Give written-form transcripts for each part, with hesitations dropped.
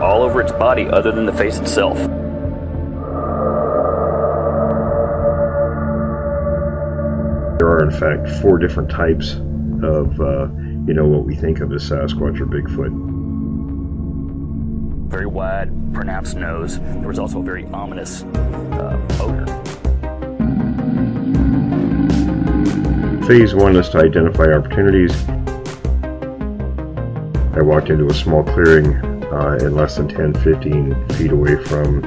all over its body other than the face itself. There are, in fact, 4 different types of, what we think of as Sasquatch or Bigfoot. Very wide, pronounced nose. There was also a very ominous odor. Phase 1 is to identify opportunities. I walked into a small clearing in less than 10-15 feet away from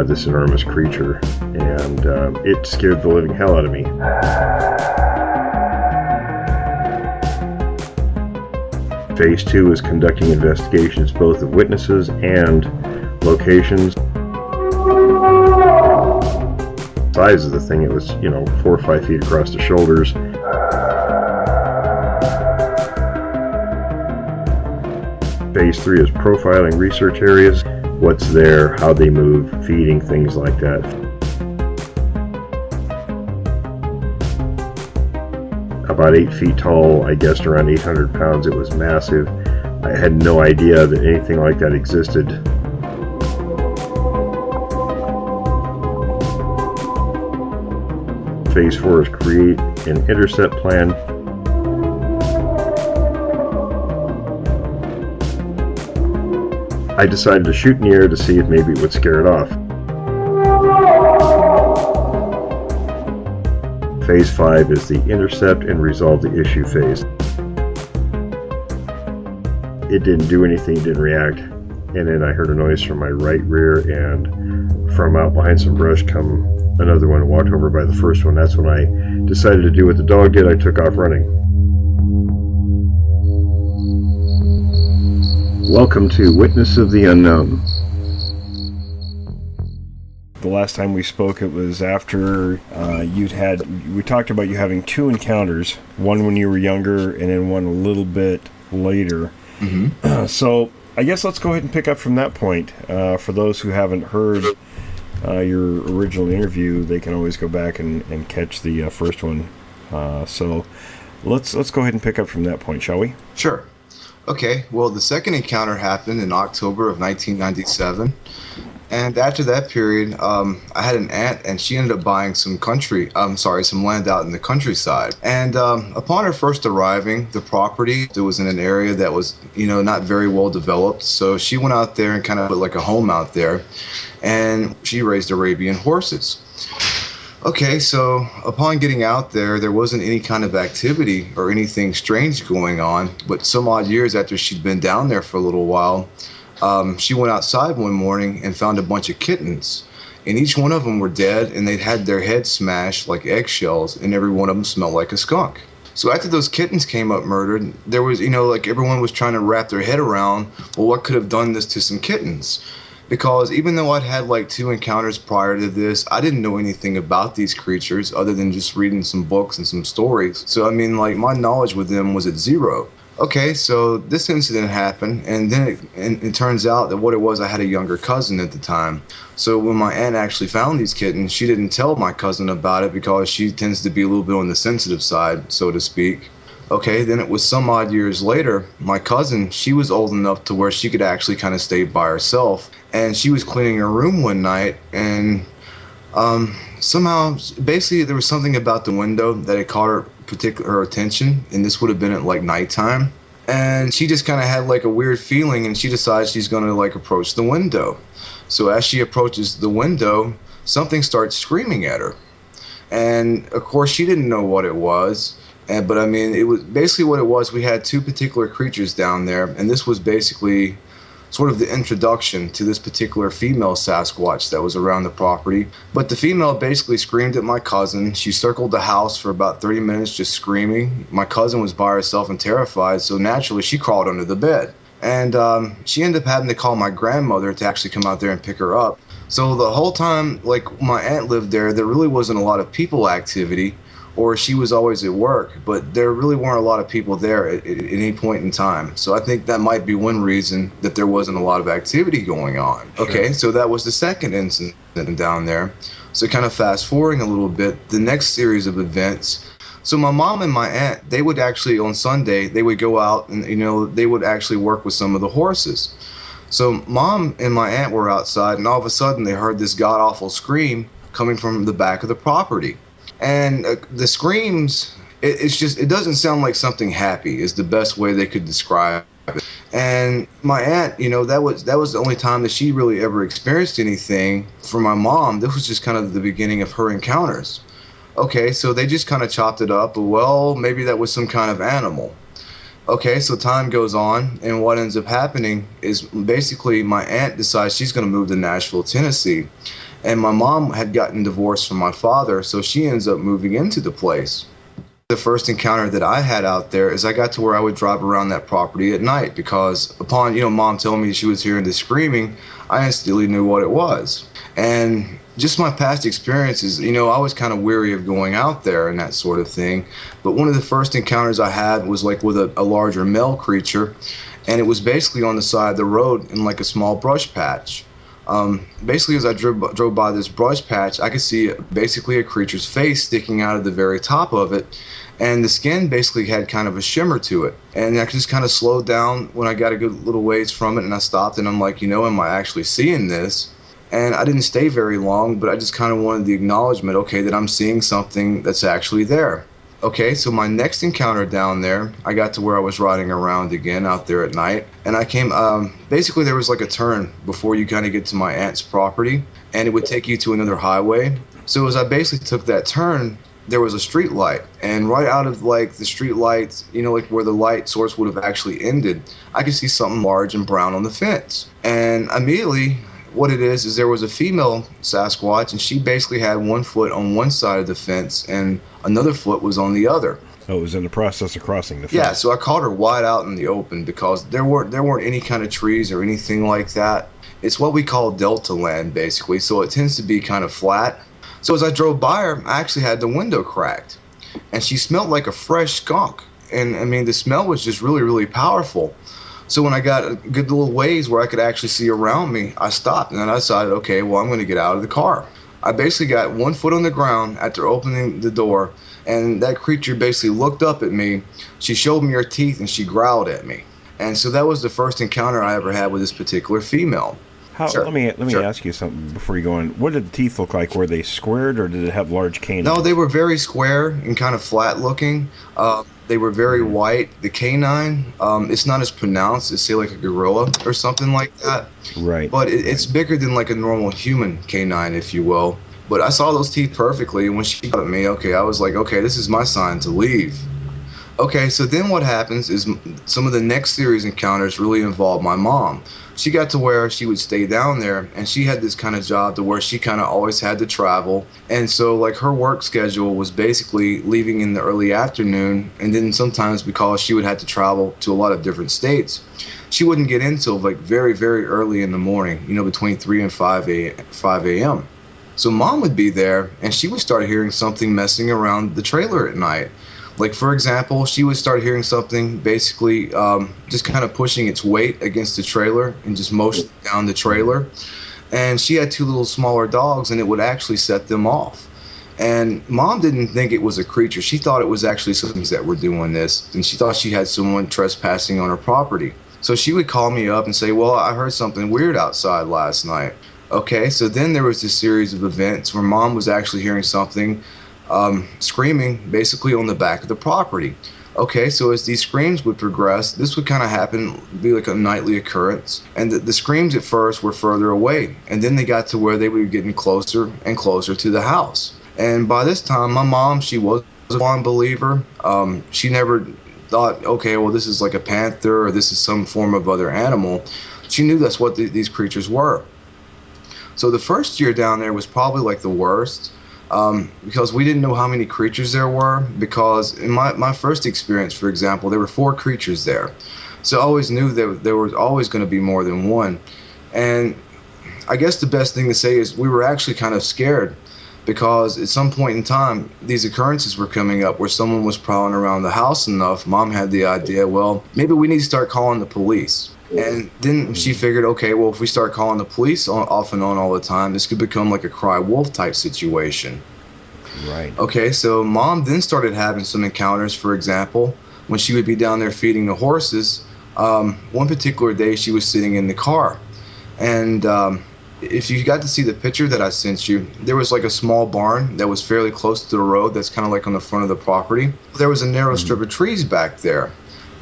this enormous creature, and it scared the living hell out of me. Phase 2 is conducting investigations both of witnesses and locations. The size of the thing, it was 4 or 5 feet across the shoulders. Phase 3 is profiling research areas, what's there, how they move, feeding, things like that. About 8 feet tall, I guessed around 800 pounds. It was massive. I had no idea that anything like that existed. Phase 4 is create an intercept plan. I decided to shoot in the air to see if maybe it would scare it off. Phase 5 is the intercept and resolve the issue phase. It didn't do anything, didn't react, and then I heard a noise from my right rear, and from out behind some brush come another one, walked over by the first one. That's when I decided to do what the dog did. I took off running. Welcome to Witness of the Unknown. The last time we spoke, it was after we talked about you having 2 encounters, one when you were younger and then one a little bit later. Mm-hmm. So I guess let's go ahead and pick up from that point. For those who haven't heard your original interview, they can always go back and catch the first one. So let's go ahead and pick up from that point, shall we? Sure. Okay, well, the second encounter happened in October of 1997. And after that period, I had an aunt, and she ended up buying some land out in the countryside. And upon her first arriving, the property, it was in an area that was, not very well developed. So she went out there and kind of put like a home out there, and she raised Arabian horses. Okay, so upon getting out there, there wasn't any kind of activity or anything strange going on. But some odd years after she'd been down there for a little while, she went outside one morning and found a bunch of kittens, and each one of them were dead, and they'd had their heads smashed like eggshells, and every one of them smelled like a skunk. So after those kittens came up murdered, there was, everyone was trying to wrap their head around, well, what could have done this to some kittens? Because even though I'd had like 2 encounters prior to this, I didn't know anything about these creatures other than just reading some books and some stories. So, my knowledge with them was at 0. Okay, so this incident happened, and then it turns out that what it was, I had a younger cousin at the time. So when my aunt actually found these kittens, she didn't tell my cousin about it because she tends to be a little bit on the sensitive side, so to speak. Okay, then it was some odd years later, my cousin, she was old enough to where she could actually kind of stay by herself, and she was cleaning her room one night, and somehow, basically, there was something about the window that had caught her attention, and this would have been at like nighttime, and she just kind of had like a weird feeling, and she decides she's going to like approach the window. So as she approaches the window, something starts screaming at her, and of course she didn't know what it was. But it was basically what it was. We had 2 particular creatures down there, and this was basically sort of the introduction to this particular female Sasquatch that was around the property. But the female basically screamed at my cousin. She circled the house for about 30 minutes just screaming. My cousin was by herself and terrified, so naturally she crawled under the bed. And she ended up having to call my grandmother to actually come out there and pick her up. So the whole time, like, my aunt lived there, there really wasn't a lot of people activity, or she was always at work, but there really weren't a lot of people there at any point in time. So I think that might be one reason that there wasn't a lot of activity going on. Sure. Okay, so that was the second incident down there. So kind of fast forwarding a little bit, the next series of events. So my mom and my aunt, they would actually, on Sunday, they would go out and, they would actually work with some of the horses. So mom and my aunt were outside, and all of a sudden they heard this god awful scream coming from the back of the property. And the screams, it's just, it doesn't sound like something happy, is the best way they could describe it. And my aunt, that was the only time that she really ever experienced anything. For my mom, this was just kind of the beginning of her encounters. Okay, so they just kind of chopped it up. Well, maybe that was some kind of animal. Okay, so time goes on, and what ends up happening is basically my aunt decides she's going to move to Nashville, Tennessee. And my mom had gotten divorced from my father, so she ends up moving into the place. The first encounter that I had out there is I got to where I would drive around that property at night because upon, mom telling me she was hearing the screaming, I instantly knew what it was. And just my past experiences, I was kind of weary of going out there and that sort of thing. But one of the first encounters I had was like with a larger male creature, and it was basically on the side of the road in like a small brush patch. Basically, as I drove by this brush patch, I could see basically a creature's face sticking out of the very top of it, and the skin basically had kind of a shimmer to it. And I just kind of slowed down when I got a good little ways from it, and I stopped, and I'm like, am I actually seeing this? And I didn't stay very long, but I just kind of wanted the acknowledgement, okay, that I'm seeing something that's actually there. Okay, so my next encounter down there, I got to where I was riding around again out there at night, and I came, basically there was like a turn before you kind of get to my aunt's property, and it would take you to another highway. So as I basically took that turn, there was a street light, and right out of like the street lights, like where the light source would have actually ended, I could see something large and brown on the fence. And immediately, what it is there was a female Sasquatch, and she basically had one foot on one side of the fence and another foot was on the other. Oh, it was in the process of crossing the fence. Yeah, so I caught her wide out in the open because there weren't any kind of trees or anything like that. It's what we call delta land, basically, so it tends to be kind of flat. So as I drove by her, I actually had the window cracked, and she smelled like a fresh skunk. And I mean, the smell was just really, really powerful. So when I got a good little ways where I could actually see around me, I stopped, and then I decided, okay, well, I'm going to get out of the car. I basically got one foot on the ground after opening the door, and that creature basically looked up at me. She showed me her teeth, and she growled at me. And so that was the first encounter I ever had with this particular female. Sure. Let me ask you something before you go on. What did the teeth look like? Were they squared, or did it have large canines? No, they were very square and kind of flat looking. They were very white. The canine, it's not as pronounced as, say, like a gorilla or something like that. Right. But it's bigger than like a normal human canine, if you will. But I saw those teeth perfectly, and when she got at me, okay, I was like, okay, this is my sign to leave. Okay, so then what happens is some of the next series encounters really involved my mom. She got to where she would stay down there, and she had this kind of job to where she kind of always had to travel. And so like her work schedule was basically leaving in the early afternoon, and then sometimes because she would have to travel to a lot of different states, she wouldn't get in till like very, very early in the morning, between 3 and 5 a.m. So mom would be there, and she would start hearing something messing around the trailer at night. Like, for example, she would start hearing something basically just kind of pushing its weight against the trailer and just motion down the trailer. And she had two little smaller dogs, and it would actually set them off. And mom didn't think it was a creature. She thought it was actually something that were doing this, and she thought she had someone trespassing on her property. So she would call me up and say, well, I heard something weird outside last night. Okay, so then there was this series of events where mom was actually hearing something screaming basically on the back of the property. Okay, so as these screams would progress, this would kind of happen, be like a nightly occurrence. And the screams at first were further away, and then they got to where they were getting closer and closer to the house. And by this time, my mom, she was a strong believer. She never thought, okay, well, this is like a panther or this is some form of other animal. She knew that's what these creatures were. So the first year down there was probably like the worst. Because we didn't know how many creatures there were, because in my first experience, for example, there were 4 creatures there. So I always knew that there was always going to be more than one. And I guess the best thing to say is we were actually kind of scared, because at some point in time, these occurrences were coming up where someone was prowling around the house enough. Mom had the idea, well, maybe we need to start calling the police. And then she figured, okay, well, if we start calling the police off and on all the time, this could become like a cry wolf type situation. Right. Okay, so mom then started having some encounters. For example, when she would be down there feeding the horses, One particular day, she was sitting in the car, and if you got to see the picture that I sent you, there was like a small barn that was fairly close to the road that's kind of like on the front of the property. There was a narrow strip of trees back there.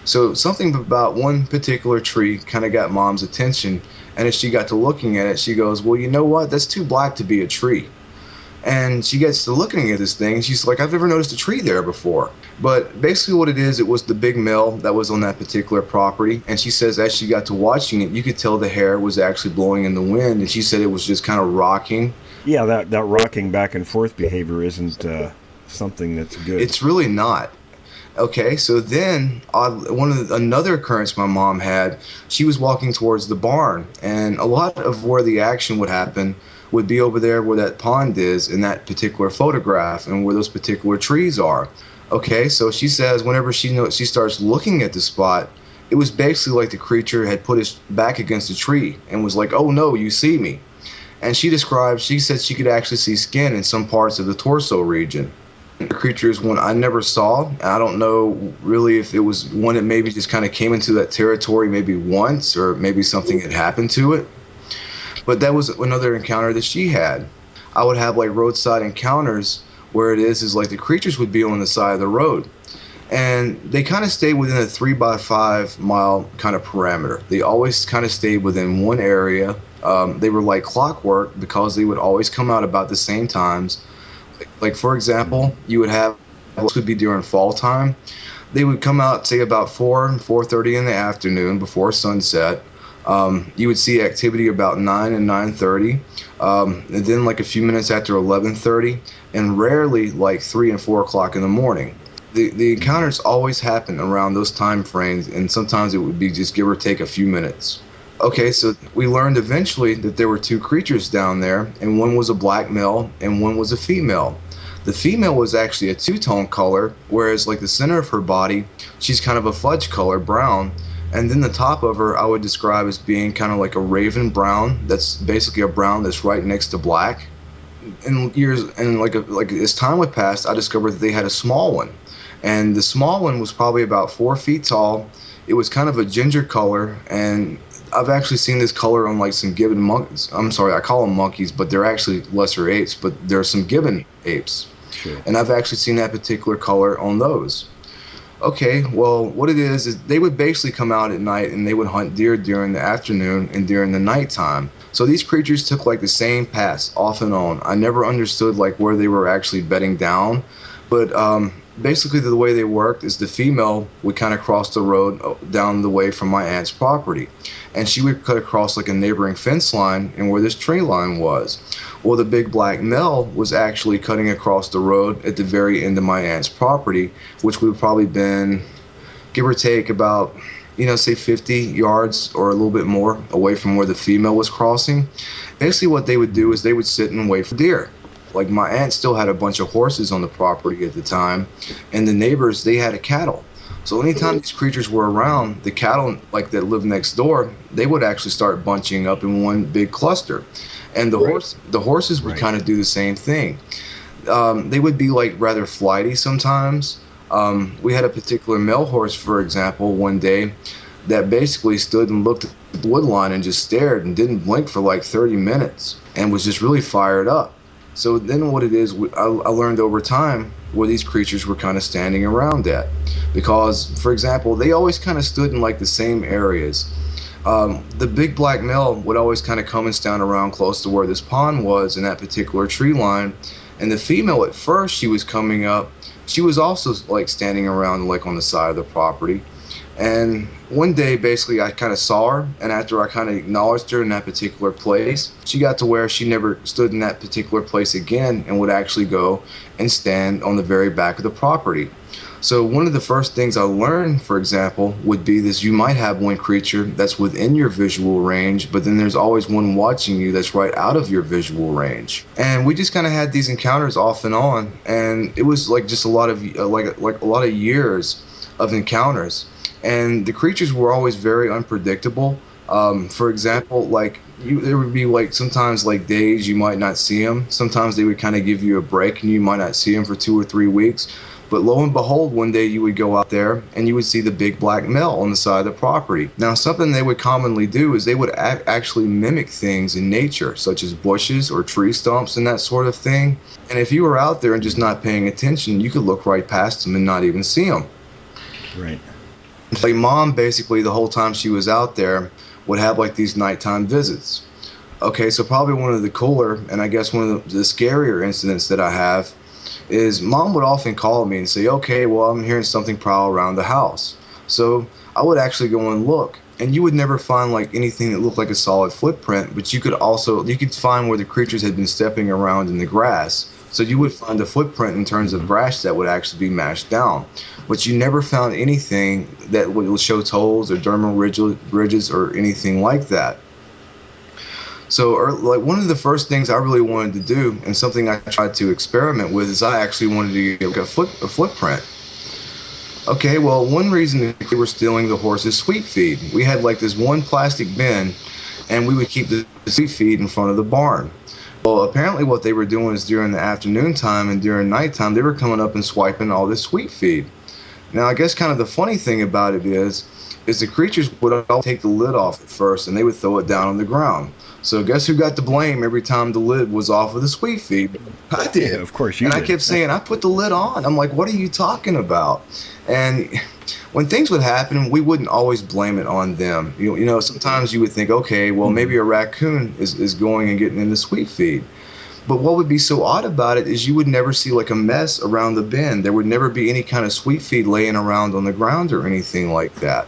So something about one particular tree kind of got Mom's attention, and as she got to looking at it, she goes, well, you know what? That's too black to be a tree. And she gets to looking at this thing, and she's like, I've never noticed a tree there before. But basically what it is, it was the big mill that was on that particular property. And she says as she got to watching it, you could tell the hair was actually blowing in the wind. And she said it was just kind of rocking. Yeah, that rocking back and forth behavior isn't something that's good. It's really not. Okay, so then another occurrence my mom had, she was walking towards the barn. And a lot of where the action would happen would be over there where that pond is in that particular photograph and where those particular trees are. Okay, so she says whenever she starts looking at the spot, it was basically like the creature had put his back against a tree and was like, oh no, you see me. And she said she could actually see skin in some parts of the torso region. The creature is one I never saw. I don't know really if it was one that maybe just kind of came into that territory maybe once, or maybe something had happened to it. But that was another encounter that she had. I would have like roadside encounters where it is like the creatures would be on the side of the road. And they kind of stayed within a 3 by 5 mile kind of parameter. They always kind of stayed within one area. They were like clockwork because they would always come out about the same times. Like for example, you would have, this would be during fall time. They would come out, say about 4:30 in the afternoon before sunset. You would see activity about 9 and 9:30, and then like a few minutes after 11:30, and rarely like 3 and 4 o'clock in the morning. The encounters always happen around those time frames, and sometimes it would be just give or take a few minutes. Okay, so we learned eventually that there were two creatures down there, and one was a black male and one was a female. The female was actually a two-tone color, whereas like the center of her body, she's kind of a fudge color, brown. And then the top of her, I would describe as being kind of like a raven brown. That's basically a brown that's right next to black. And as time would pass, I discovered that they had a small one, and the small one was probably about 4 feet tall. It was kind of a ginger color, and I've actually seen this color on like some gibbon monkeys. I'm sorry, I call them monkeys, but they're actually lesser apes. But there are some gibbon apes, Sure. And I've actually seen that particular color on those. Okay, well, what it is they would basically come out at night and they would hunt deer during the afternoon and during the nighttime. So these creatures took like the same paths off and on. I never understood like where they were actually bedding down, but basically the way they worked is the female would kind of cross the road down the way from my aunt's property, and she would cut across like a neighboring fence line and where this tree line was. Well, the big black male was actually cutting across the road at the very end of my aunt's property, which would have probably been, give or take, about, say 50 yards or a little bit more away from where the female was crossing. Basically what they would do is they would sit and wait for deer. Like my aunt still had a bunch of horses on the property at the time, and the neighbors, they had a cattle. So anytime these creatures were around, the cattle like that lived next door, they would actually start bunching up in one big cluster. And the horses would kind of do the same thing. They would be like rather flighty sometimes. We had a particular male horse, for example, one day that basically stood and looked at the wood line and just stared and didn't blink for like 30 minutes and was just really fired up. So then what it is, I learned over time where these creatures were kind of standing around at. Because, for example, they always kind of stood in like the same areas. The big black male would always kind of come and stand around close to where this pond was in that particular tree line. And the female, at first, she was coming up. She was also like standing around like on the side of the property. And one day, basically, I kind of saw her, and after I kind of acknowledged her in that particular place, she got to where she never stood in that particular place again and would actually go and stand on the very back of the property. So one of the first things I learned, for example, would be this: you might have one creature that's within your visual range, but then there's always one watching you that's right out of your visual range. And we just kind of had these encounters off and on, and it was like just a lot of like a lot of years of encounters. And the creatures were always very unpredictable. For example, like there would be like sometimes like days you might not see them. Sometimes they would kind of give you a break and you might not see them for 2 or 3 weeks. But lo and behold, one day you would go out there and you would see the big black male on the side of the property. Now, something they would commonly do is they would actually mimic things in nature, such as bushes or tree stumps and that sort of thing. And if you were out there and just not paying attention, you could look right past them and not even see them. Right. Like Mom, basically, the whole time she was out there, would have like these nighttime visits. Okay, so probably one of the cooler, and I guess one of the scarier incidents that I have is Mom would often call me and say, okay, well, I'm hearing something prowl around the house. So I would actually go and look, and you would never find like anything that looked like a solid footprint, but you could find where the creatures had been stepping around in the grass. So you would find a footprint in terms of grass that would actually be mashed down. But you never found anything that would show toes or dermal ridges or anything like that. So like one of the first things I really wanted to do, and something I tried to experiment with, is I actually wanted to get a footprint. Okay, well, one reason they were stealing the horses' sweet feed. We had like this one plastic bin, and we would keep the sweet feed in front of the barn. Well, apparently what they were doing is during the afternoon time and during nighttime, they were coming up and swiping all this sweet feed. Now, I guess kind of the funny thing about it is the creatures would all take the lid off at first, and they would throw it down on the ground. So guess who got the blame every time the lid was off of the sweet feed? I did. Yeah, of course you did. And I kept saying, I put the lid on. I'm like, what are you talking about? And when things would happen, we wouldn't always blame it on them. You know, sometimes you would think, okay, well, maybe a raccoon is going and getting in the sweet feed. But what would be so odd about it is you would never see like a mess around the bin. There would never be any kind of sweet feed laying around on the ground or anything like that.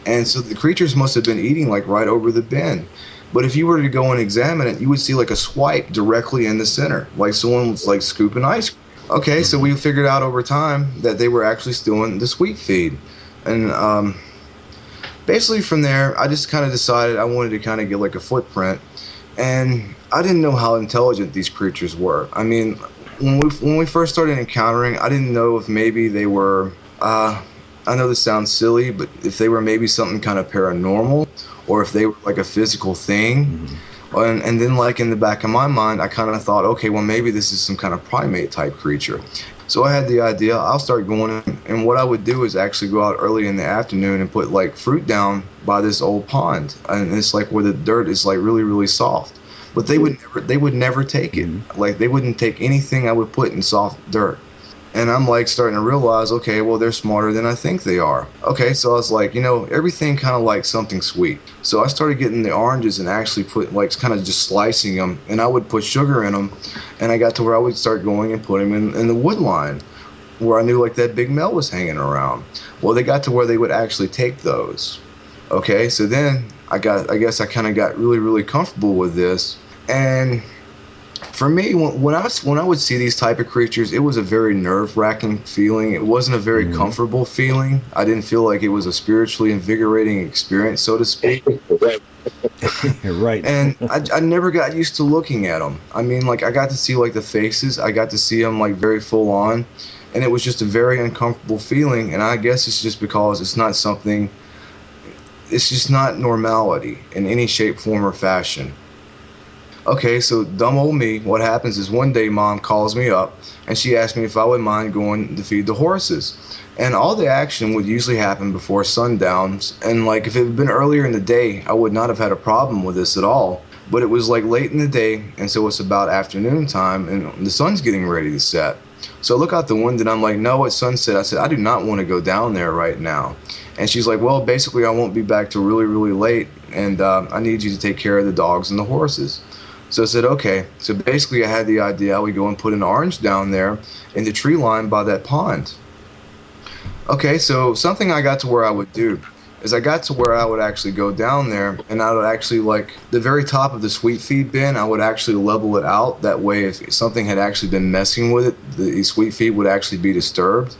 And so the creatures must have been eating like right over the bin. But if you were to go and examine it, you would see like a swipe directly in the center, like someone was like scooping ice cream. Okay, so we figured out over time that they were actually stealing the sweet feed. And basically from there, I just kind of decided I wanted to kind of get like a footprint. And I didn't know how intelligent these creatures were. I mean, when we first started encountering, I didn't know if maybe they were, I know this sounds silly, but if they were maybe something kind of paranormal, or if they were like a physical thing. Mm-hmm. And then like in the back of my mind, I kind of thought, okay, well, maybe this is some kind of primate type creature. So I had the idea, I'll start going, and what I would do is actually go out early in the afternoon and put like fruit down by this old pond. And it's like where the dirt is like really, really soft. But they would never take it. Mm-hmm. Like they wouldn't take anything I would put in soft dirt. And I'm like starting to realize, okay, well, they're smarter than I think they are. Okay, so I was like, you know, everything kind of like something sweet. So I started getting the oranges and actually put like kind of just slicing them, and I would put sugar in them. And I got to where I would start going and put them in the wood line where I knew like that big male was hanging around. Well, they got to where they would actually take those. Okay, so then I guess I kind of got really, really comfortable with this. And for me, when I would see these type of creatures, it was a very nerve-wracking feeling. It wasn't a very comfortable feeling. I didn't feel like it was a spiritually invigorating experience, so to speak. Right. And I never got used to looking at them. I mean, like I got to see like the faces. I got to see them like very full on, and it was just a very uncomfortable feeling. And I guess it's just because it's just not normality in any shape, form, or fashion. Okay, so dumb old me, what happens is one day Mom calls me up and she asked me if I would mind going to feed the horses. And all the action would usually happen before sundowns. And like if it had been earlier in the day, I would not have had a problem with this at all. But it was like late in the day, and so it's about afternoon time and the sun's getting ready to set. So I look out the window and I'm like, no, it's sunset. I said, I do not want to go down there right now. And she's like, well, basically I won't be back till really, really late, and I need you to take care of the dogs and the horses. So I said, okay. So basically I had the idea I would go and put an orange down there in the tree line by that pond. Okay, so something I got to where I would do is I got to where I would actually go down there, and I would actually, like, the very top of the sweet feed bin, I would actually level it out. That way if something had actually been messing with it, the sweet feed would actually be disturbed.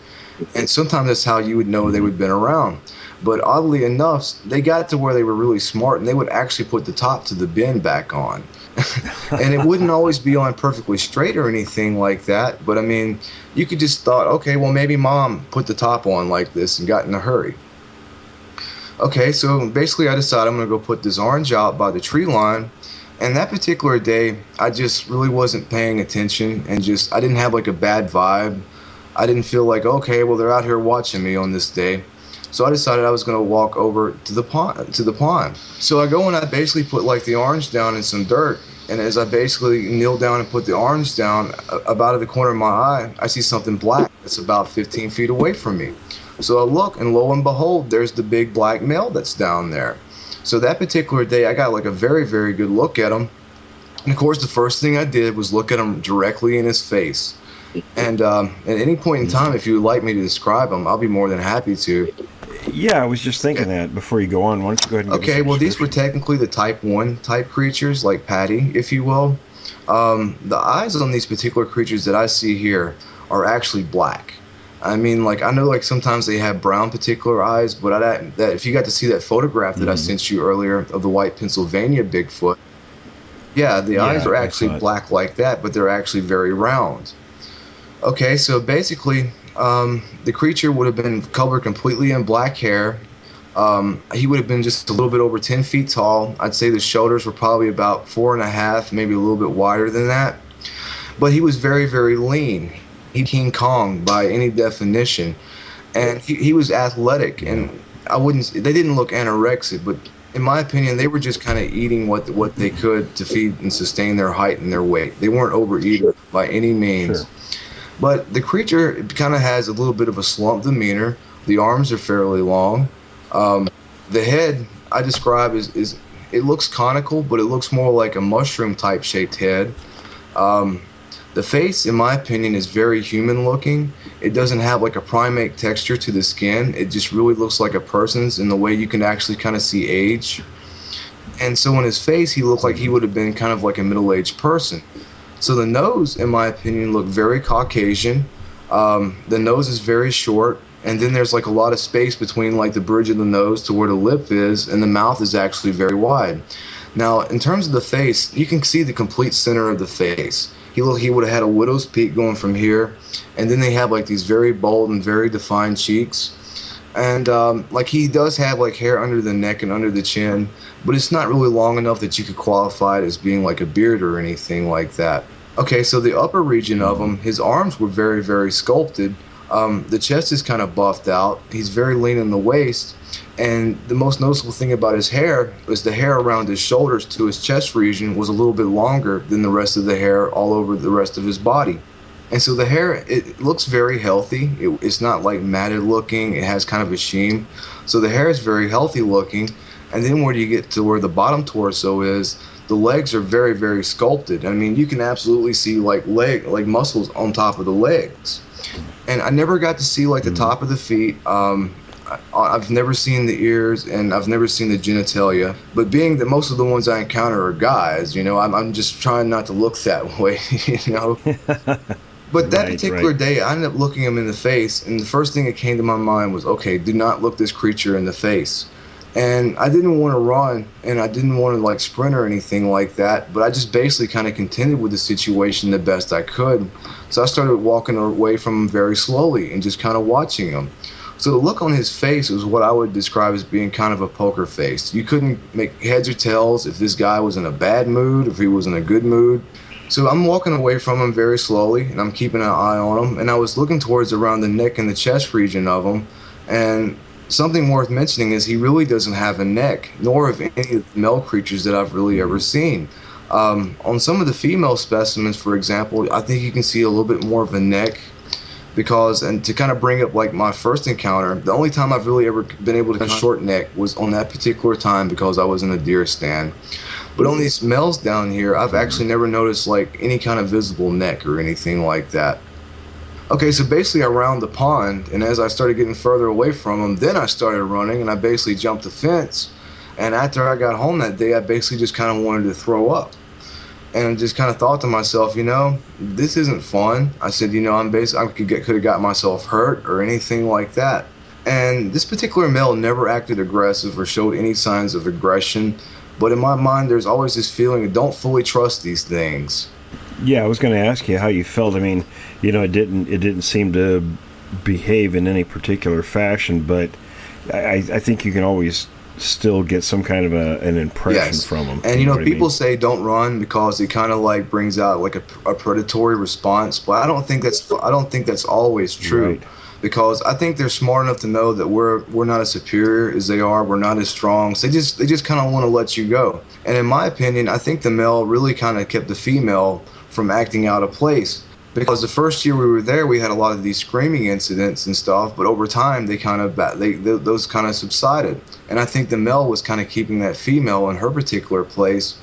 And sometimes that's how you would know they would have been around. But oddly enough, they got to where they were really smart, and they would actually put the top to the bin back on. And it wouldn't always be on perfectly straight or anything like that. But I mean, you could just thought, okay, well, maybe Mom put the top on like this and got in a hurry. Okay, so basically I decided I'm going to go put this orange out by the tree line. And that particular day, I just really wasn't paying attention and just, I didn't have like a bad vibe. I didn't feel like, okay, well, they're out here watching me on this day. So I decided I was going to walk over to the pond. So I go and I basically put like the orange down in some dirt. And as I basically kneel down and put the orange down, about at the corner of my eye, I see something black that's about 15 feet away from me. So I look, and lo and behold, there's the big black male that's down there. So that particular day, I got like a very, very good look at him. And of course, the first thing I did was look at him directly in his face. And at any point in time, if you would like me to describe him, I'll be more than happy to. Yeah, I was just thinking that before you go on. Why don't you go ahead and give us well, these were technically the type 1 type creatures, like Patty, if you will. The eyes on these particular creatures that I see here are actually black. I mean, like, I know, like, sometimes they have brown particular eyes, but that if you got to see that photograph that I sent you earlier of the white Pennsylvania Bigfoot, yeah, the eyes are actually black like that, but they're actually very round. Okay, so basically, the creature would have been covered completely in black hair. He would have been just a little bit over 10 feet tall. I'd say the shoulders were probably about 4.5, maybe a little bit wider than that. But he was very, very lean. He King Kong by any definition, and he was athletic, and they didn't look anorexic, but in my opinion, they were just kind of eating what they could to feed and sustain their height and their weight. They weren't overeating by any means. Sure. But the creature kind of has a little bit of a slump demeanor. The arms are fairly long. The head I describe is it looks conical, but it looks more like a mushroom type shaped head. The face, in my opinion, is very human looking. It doesn't have like a primate texture to the skin. It just really looks like a person's in the way you can actually kind of see age. And so on his face, he looked like he would have been kind of like a middle-aged person. So the nose, in my opinion, looked very Caucasian. The nose is very short, and then there's like a lot of space between like the bridge of the nose to where the lip is, and the mouth is actually very wide. Now, in terms of the face, you can see the complete center of the face. He would have had a widow's peak going from here, and then they have like these very bold and very defined cheeks. And like he does have like hair under the neck and under the chin, but it's not really long enough that you could qualify it as being like a beard or anything like that. Okay, so the upper region of him, his arms were very, very sculpted. The chest is kind of buffed out. He's very lean in the waist. And the most noticeable thing about his hair was the hair around his shoulders to his chest region was a little bit longer than the rest of the hair all over the rest of his body. And so the hair, it looks very healthy. It's not like matted looking. It has kind of a sheen. So the hair is very healthy looking. And then where you get to where the bottom torso is, the legs are very, very sculpted. I mean, you can absolutely see like muscles on top of the legs. And I never got to see like the top of the feet. I've never seen the ears, and I've never seen the genitalia. But being that most of the ones I encounter are guys, you know, I'm just trying not to look that way, you know. But that particular day, I ended up looking him in the face, and the first thing that came to my mind was, okay, do not look this creature in the face. And I didn't want to run, and I didn't want to like sprint or anything like that, but I just basically kind of continued with the situation the best I could. So I started walking away from him very slowly and just kind of watching him. So the look on his face was what I would describe as being kind of a poker face. You couldn't make heads or tails if this guy was in a bad mood, if he was in a good mood. So I'm walking away from him very slowly, and I'm keeping an eye on him. And I was looking towards around the neck and the chest region of him. And something worth mentioning is he really doesn't have a neck, nor have any of the male creatures that I've really ever seen. On some of the female specimens, for example, I think you can see a little bit more of a neck. Because, and to kind of bring up like my first encounter, the only time I've really ever been able to short neck was on that particular time because I was in a deer stand. But on these males down here, I've actually never noticed like any kind of visible neck or anything like that. Okay, so basically I round the pond, and as I started getting further away from him, then I started running, and I basically jumped the fence. And after I got home that day, I basically just kind of wanted to throw up. And just kind of thought to myself, you know, this isn't fun. I said, you know, I could have got myself hurt or anything like that. And this particular male never acted aggressive or showed any signs of aggression. But in my mind, there's always this feeling of don't fully trust these things. Yeah, I was going to ask you how you felt. I mean, you know, it didn't seem to behave in any particular fashion, but I think you can always still get some kind of an impression from them. And people say don't run because it kind of like brings out like a predatory response, but I don't think that's always true. Right. Because I think they're smart enough to know that we're not as superior as they are. We're not as strong. So they just kind of want to let you go. And in my opinion, I think the male really kind of kept the female from acting out of place. Because the first year we were there, we had a lot of these screaming incidents and stuff. But over time, those kind of subsided. And I think the male was kind of keeping that female in her particular place.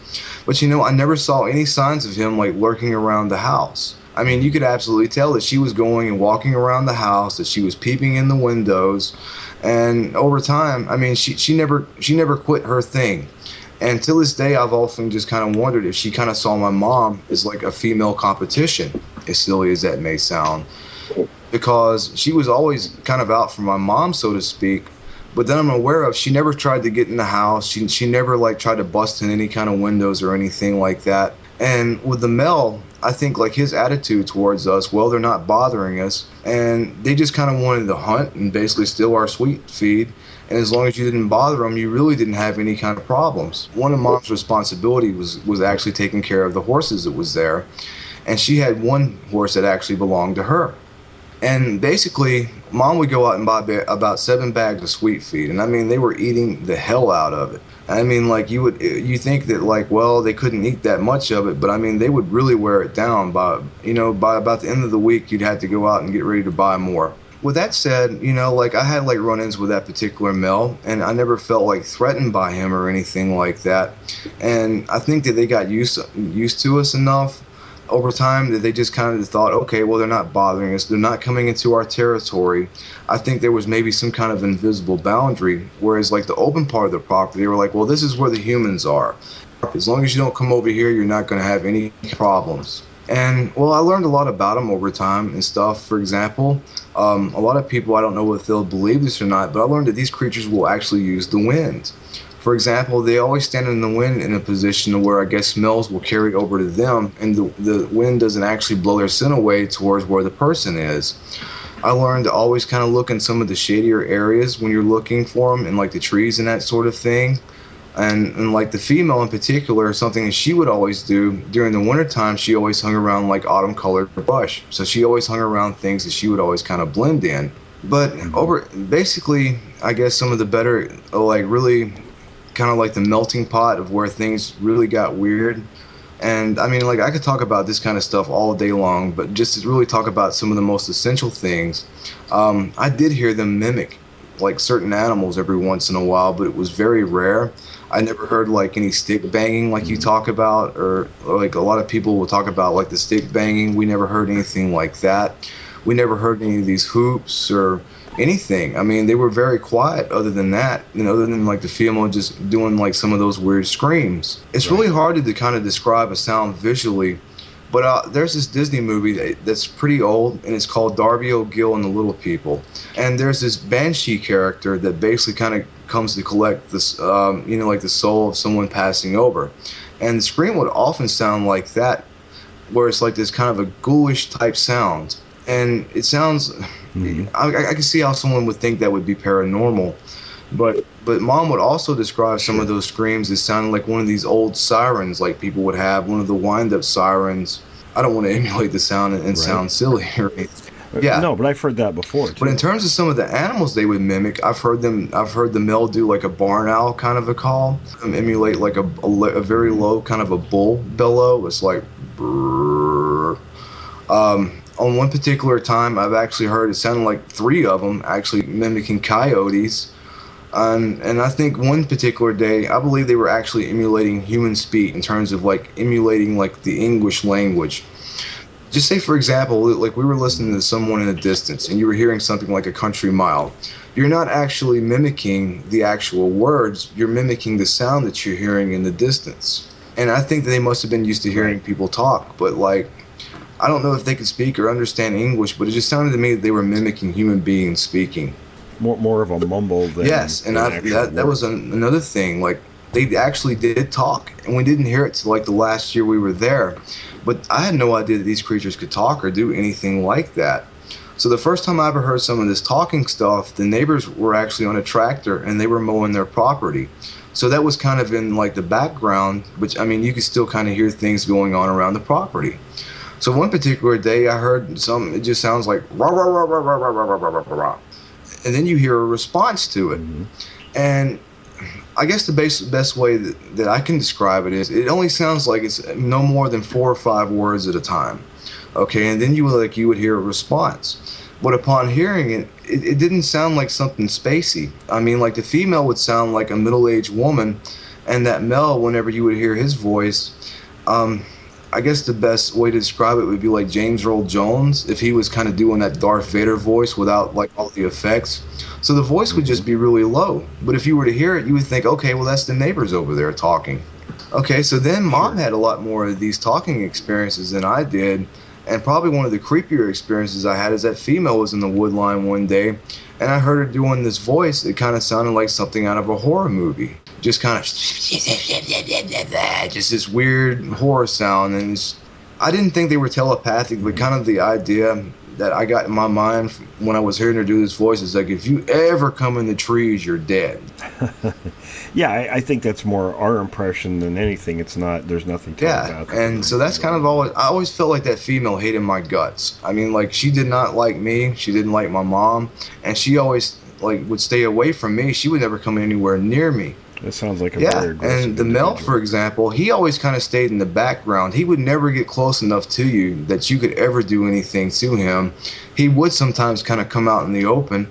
But I never saw any signs of him like lurking around the house. I mean, you could absolutely tell that she was going and walking around the house, that she was peeping in the windows, and over time, I mean, she never quit her thing. And to this day, I've often just kind of wondered if she kind of saw my mom as like a female competition, as silly as that may sound, because she was always kind of out for my mom, so to speak. But then I'm aware of she never tried to get in the house. She never like tried to bust in any kind of windows or anything like that. And with the male, I think like his attitude towards us, well, they're not bothering us, and they just kind of wanted to hunt and basically steal our sweet feed. And as long as you didn't bother them, you really didn't have any kind of problems. One of Mom's responsibility was actually taking care of the horses that was there, and she had one horse that actually belonged to her. And basically, Mom would go out and buy about 7 bags of sweet feed, and I mean, they were eating the hell out of it. I mean, like you think that like, well, they couldn't eat that much of it, but I mean, they would really wear it down by about the end of the week, you'd have to go out and get ready to buy more. With that said, like I had like run-ins with that particular male, and I never felt like threatened by him or anything like that. And I think that they got used to us enough over time that they just kind of thought, okay, well, they're not bothering us, they're not coming into our territory. I think there was maybe some kind of invisible boundary, whereas like the open part of the property, they were like, well, this is where the humans are. As long as you don't come over here, you're not going to have any problems. And well, I learned a lot about them over time and stuff. For example, a lot of people, I don't know if they'll believe this or not, but I learned that these creatures will actually use the wind. For example, they always stand in the wind in a position where I guess smells will carry over to them, and the wind doesn't actually blow their scent away towards where the person is. I learned to always kind of look in some of the shadier areas when you're looking for them, in like the trees and that sort of thing. And like the female in particular, something that she would always do during the wintertime, she always hung around like autumn colored brush. So she always hung around things that she would always kind of blend in. But basically, I guess some of the better, like really kind of like the melting pot of where things really got weird. And I mean, like I could talk about this kind of stuff all day long, but just to really talk about some of the most essential things, I did hear them mimic like certain animals every once in a while, but it was very rare. I never heard like any stick banging like you talk about, or like a lot of people will talk about like the stick banging. We never heard anything like that. We never heard any of these hoops or anything. I mean, they were very quiet other than that, other than like the female just doing like some of those weird screams. It's really hard to kind of describe a sound visually, but there's this Disney movie that's pretty old, and it's called Darby O'Gill and the Little People. And there's this banshee character that basically kind of comes to collect this, like the soul of someone passing over. And the scream would often sound like that, where it's like this kind of a ghoulish type sound. And it sounds, I can see how someone would think that would be paranormal. But Mom would also describe some of those screams as sounding like one of these old sirens like people would have, one of the wind-up sirens. I don't want to emulate the sound and sound silly or anything. Yeah. No, but I've heard that before too. But in terms of some of the animals they would mimic, I've heard the male do like a barn owl kind of a call, emulate like a very low kind of a bull bellow. It's like brrr. On one particular time, I've actually heard it sounded like 3 of them actually mimicking coyotes. And I think one particular day, I believe they were actually emulating human speech in terms of like emulating like the English language. Just say, for example, like we were listening to someone in the distance and you were hearing something like a country mile. You're not actually mimicking the actual words, you're mimicking the sound that you're hearing in the distance. And I think that they must have been used to hearing people talk, but like, I don't know if they could speak or understand English, but it just sounded to me that they were mimicking human beings speaking. More of a mumble than yes, and that was another thing. Like they actually did talk, and we didn't hear it till like the last year we were there. But I had no idea that these creatures could talk or do anything like that. So the first time I ever heard some of this talking stuff, the neighbors were actually on a tractor and they were mowing their property. So that was kind of in like the background, which I mean, you could still kind of hear things going on around the property. So one particular day I heard it just sounds like rah, rah, rah, rah, rah, rah, rah, rah, rah, rah, rah. And then you hear a response to it. And I guess the best way that I can describe it is it only sounds like it's no more than 4 or 5 words at a time. Okay, and then you would hear a response. But upon hearing it, it didn't sound like something spacey. I mean, like the female would sound like a middle-aged woman, and that male, whenever you would hear his voice, I guess the best way to describe it would be like James Earl Jones, if he was kind of doing that Darth Vader voice without like all the effects. So the voice would just be really low. But if you were to hear it, you would think, okay, well, that's the neighbors over there talking. Okay, so then Mom had a lot more of these talking experiences than I did. And probably one of the creepier experiences I had is that female was in the wood line one day, and I heard her doing this voice. It kind of sounded like something out of a horror movie. Just kind of, just this weird horror sound. And I didn't think they were telepathic, but kind of the idea that I got in my mind when I was hearing her do this voice is like, if you ever come in the trees, you're dead. Yeah, I think that's more our impression than anything. It's not, there's nothing telepathic. Yeah, and so that's kind of I always felt like that female hated my guts. I mean, like, she did not like me, she didn't like my mom, and she always like would stay away from me. She would never come anywhere near me. That sounds like a very aggressive and the male, for example, he always kind of stayed in the background. He would never get close enough to you that you could ever do anything to him. He would sometimes kind of come out in the open,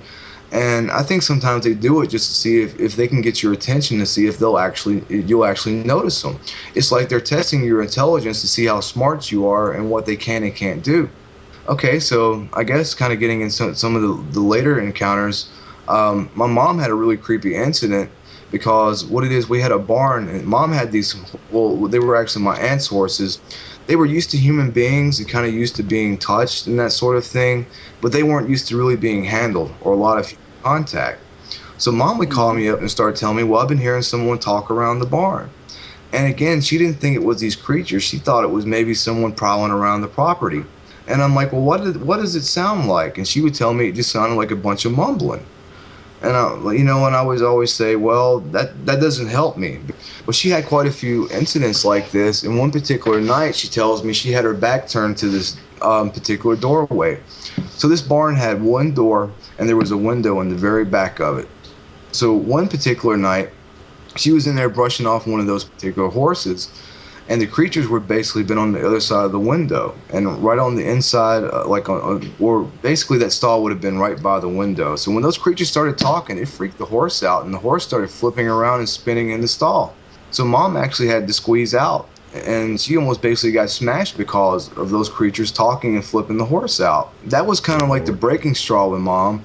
and I think sometimes they do it just to see if they can get your attention, to see if you'll actually notice them. It's like they're testing your intelligence to see how smart you are and what they can and can't do. Okay, so I guess kind of getting into some of the later encounters, my mom had a really creepy incident. Because what it is, we had a barn, and Mom had these, well, they were actually my aunt's horses. They were used to human beings and kind of used to being touched and that sort of thing, but they weren't used to really being handled or a lot of contact. So Mom would call me up and start telling me, well, I've been hearing someone talk around the barn. And again, she didn't think it was these creatures. She thought it was maybe someone prowling around the property. And I'm like, well, what does it sound like? And she would tell me it just sounded like a bunch of mumbling. And I would always say, well, that doesn't help me. But she had quite a few incidents like this. And one particular night, she tells me she had her back turned to this particular doorway. So this barn had one door, and there was a window in the very back of it. So one particular night, she was in there brushing off one of those particular horses, and the creatures were basically been on the other side of the window, and right on the inside, or basically that stall would have been right by the window. So when those creatures started talking, it freaked the horse out, and the horse started flipping around and spinning in the stall. So Mom actually had to squeeze out, and she almost basically got smashed because of those creatures talking and flipping the horse out. That was kind of like the breaking straw with Mom.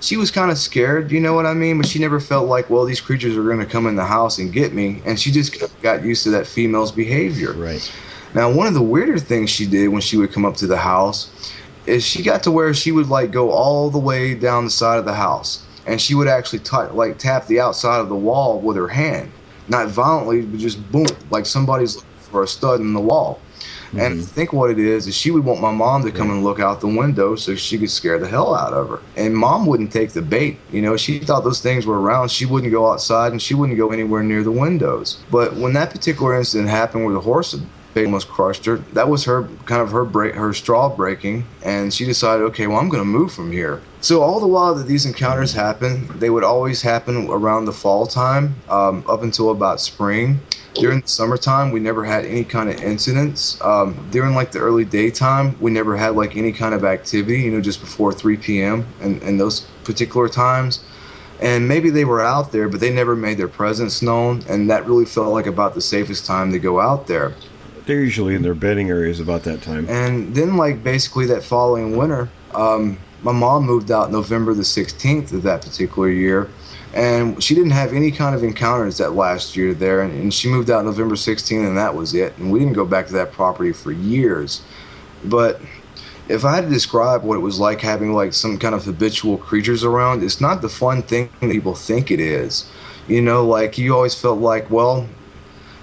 She was kind of scared, you know what I mean? But she never felt like, well, these creatures are going to come in the house and get me. And she just got used to that female's behavior. Right. Now, one of the weirder things she did when she would come up to the house is she got to where she would like go all the way down the side of the house. And she would actually tap the outside of the wall with her hand. Not violently, but just boom, like somebody's looking for a stud in the wall. And I think what it is she would want my mom to come and look out the window so she could scare the hell out of her. And Mom wouldn't take the bait. You know, she thought those things were around. She wouldn't go outside, and she wouldn't go anywhere near the windows. But when that particular incident happened where the horse almost crushed her, that was her straw breaking, and she decided, okay, well, I'm going to move from here. So all the while that these encounters happened, they would always happen around the fall time, up until about spring. During the summertime, we never had any kind of incidents. During like the early daytime, we never had like any kind of activity, you know, just before 3 p.m. and those particular times. And maybe they were out there, but they never made their presence known, and that really felt like about the safest time to go out there. They're usually in their bedding areas about that time. And then like basically that following winter, my mom moved out November the 16th of that particular year. And she didn't have any kind of encounters that last year there. And she moved out November 16th, and that was it. And we didn't go back to that property for years. But if I had to describe what it was like having like some kind of habitual creatures around, it's not the fun thing that people think it is. You know, like you always felt like, well,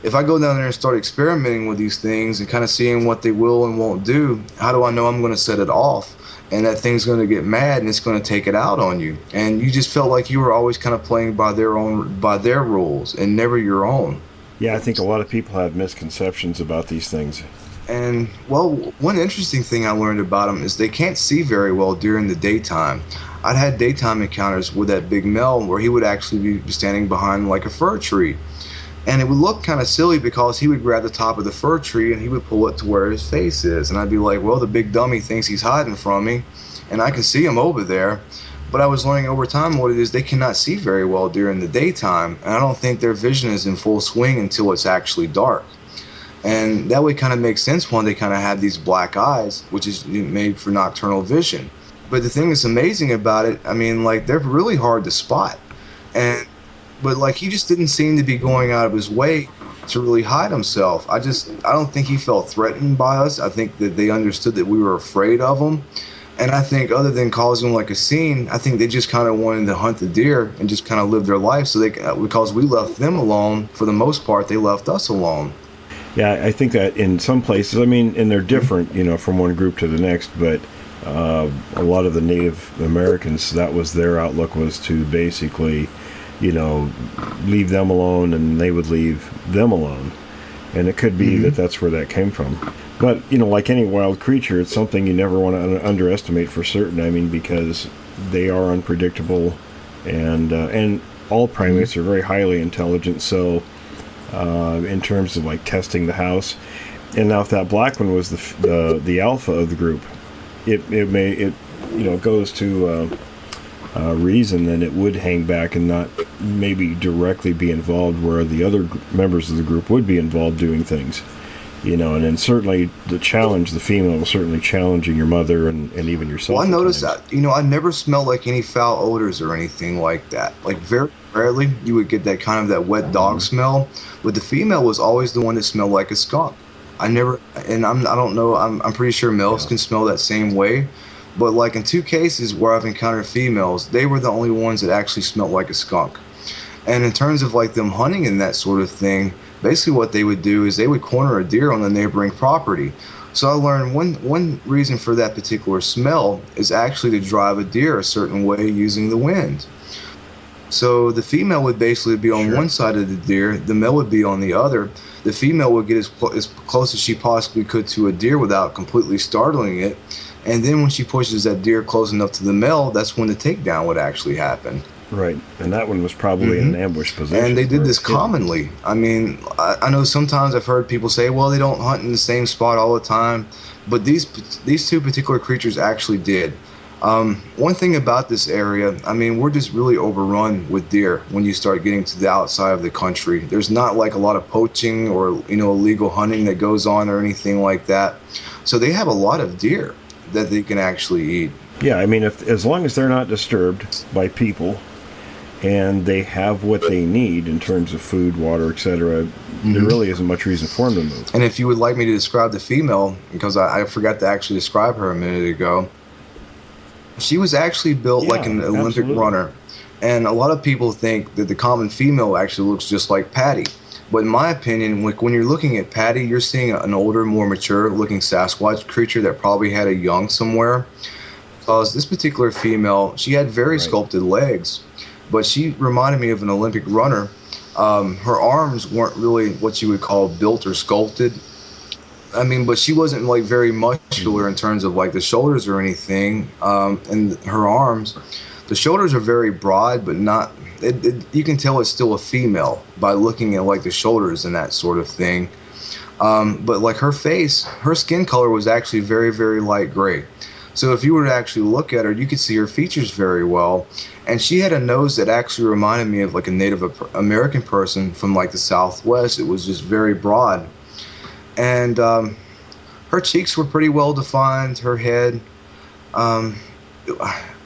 if I go down there and start experimenting with these things and kind of seeing what they will and won't do, how do I know I'm going to set it off? And that thing's going to get mad and it's going to take it out on you. And you just felt like you were always kind of playing by their rules and never your own. Yeah, I think a lot of people have misconceptions about these things. And, well, one interesting thing I learned about them is they can't see very well during the daytime. I'd had daytime encounters with that big male where he would actually be standing behind like a fir tree. And it would look kind of silly because he would grab the top of the fir tree and he would pull it to where his face is. And I'd be like, well, the big dummy thinks he's hiding from me, and I can see him over there. But I was learning over time what it is they cannot see very well during the daytime. And I don't think their vision is in full swing until it's actually dark. And that would kind of make sense when they kind of have these black eyes, which is made for nocturnal vision. But the thing that's amazing about it, I mean, like, they're really hard to spot. But like, he just didn't seem to be going out of his way to really hide himself. I don't think he felt threatened by us. I think that they understood that we were afraid of him. And I think other than causing like a scene, I think they just kind of wanted to hunt the deer and just kind of live their life. So because we left them alone, for the most part, they left us alone. Yeah, I think that in some places, I mean, and they're different, from one group to the next, but a lot of the Native Americans, that was their outlook, was to basically, leave them alone and they would leave them alone. And it could be that that's where that came from. But, like any wild creature, it's something you never want to underestimate for certain. I mean, because they are unpredictable, and all primates are very highly intelligent. So in terms of like testing the house, and now if that black one was the alpha of the group, it goes to reason, then it would hang back and not maybe directly be involved where the other members of the group would be involved doing things. And then certainly the female was certainly challenging your mother and even yourself. Well, I noticed that, I never smelled like any foul odors or anything like that. Like, very rarely you would get that wet dog smell, but the female was always the one that smelled like a skunk. I don't know, I'm pretty sure males can smell that same way, but like in 2 cases where I've encountered females, they were the only ones that actually smelled like a skunk. And in terms of like them hunting and that sort of thing, basically what they would do is they would corner a deer on the neighboring property. So I learned one reason for that particular smell is actually to drive a deer a certain way using the wind. So the female would basically be on one side of the deer, the male would be on the other. The female would get as close as she possibly could to a deer without completely startling it. And then when she pushes that deer close enough to the male, that's when the takedown would actually happen. Right, and that one was probably in an ambush position. And they did this commonly. I mean, I know sometimes I've heard people say, well, they don't hunt in the same spot all the time, but these 2 particular creatures actually did. One thing about this area, I mean, we're just really overrun with deer when you start getting to the outside of the country. There's not like a lot of poaching or, illegal hunting that goes on or anything like that. So they have a lot of deer that they can actually eat. Yeah, I mean, as long as they're not disturbed by people, and they have what they need in terms of food, water, etc., there really isn't much reason for them to move. And if you would like me to describe the female, because I forgot to actually describe her a minute ago, she was actually built like an Olympic runner. And a lot of people think that the common female actually looks just like Patty. But in my opinion, when you're looking at Patty, you're seeing an older, more mature-looking Sasquatch creature that probably had a young somewhere. Because this particular female, she had very sculpted legs, but she reminded me of an Olympic runner. Her arms weren't really what you would call built or sculpted. I mean, but she wasn't like very muscular in terms of like the shoulders or anything. And her arms, the shoulders are very broad, but not. You can tell it's still a female by looking at like the shoulders and that sort of thing. But like her face, her skin color was actually very, very light gray. So if you were to actually look at her, you could see her features very well. And she had a nose that actually reminded me of like a Native American person from like the Southwest. It was just very broad. And her cheeks were pretty well defined. Her head, I